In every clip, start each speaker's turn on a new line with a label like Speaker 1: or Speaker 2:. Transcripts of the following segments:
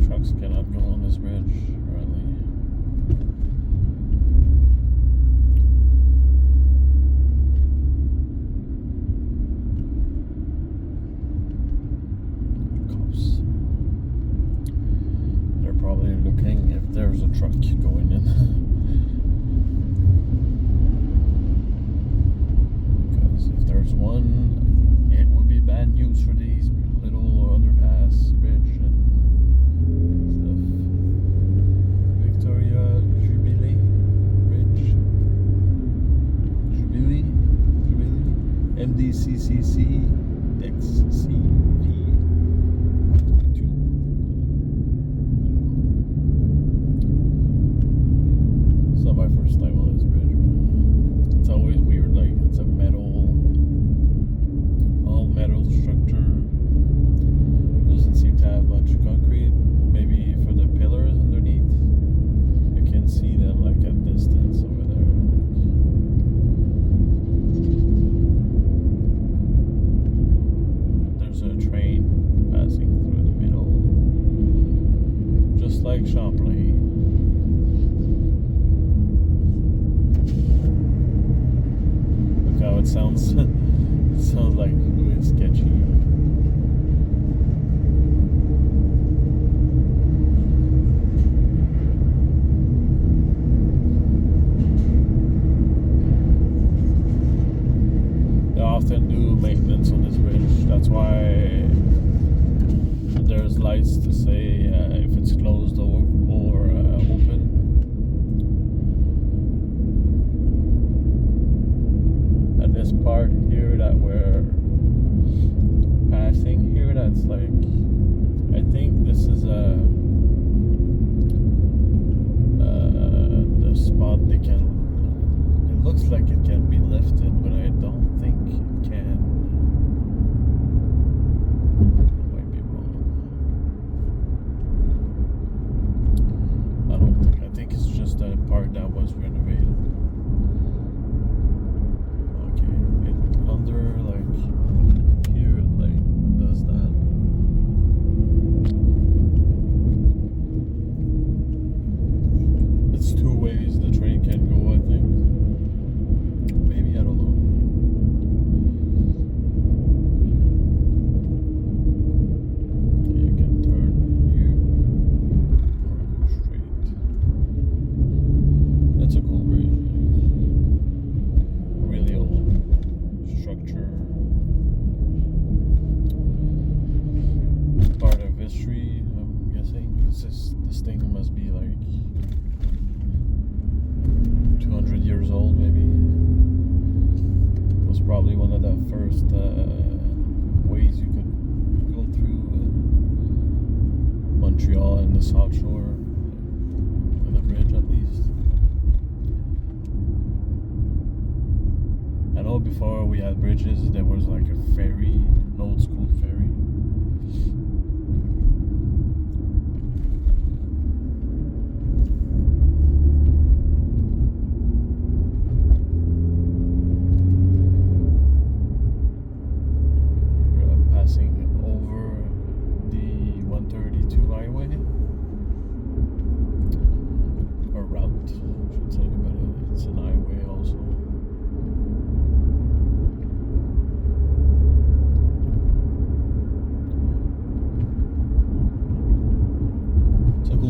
Speaker 1: Trucks cannot go on this bridge, apparently. Cops. They're probably looking if there's a truck going in. Because if there's one, it would be bad news for these little underpass bridge and stuff. Victoria Jubilee Bridge. Jubilee? MDCCC XCV 2. It's not my first time on this bridge, but it's always weird. Like, it's a all metal structure. Doesn't seem to have much concrete. Maybe for the pillars underneath, you can see them like at distance over there. There's a train passing through the middle, just like Champlain. Look how it sounds. It sounds like it's sketchy. They often do maintenance on this bridge. That's why there's lights to say if it's closed or open. And this part here that we're passing here, that's like, I think this is the spot they can, it looks like it can be lifted, but I don't think it can. I might be wrong. I think it's just that part that was renovated. Okay, it under like here, it like does that. It's two ways the train can go, I think. Maybe, I don't know. You can turn here or go straight. That's a cool bridge. Really old structure. Part of history, I'm guessing. This thing must be like 200 years old, maybe. It was probably one of the first ways you could go through Montreal and the South Shore with a bridge, at least. I know before we had bridges, there was like a ferry, an old school ferry.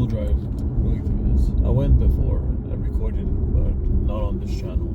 Speaker 1: Drive going through this. I went before, I recorded it, but not on this channel.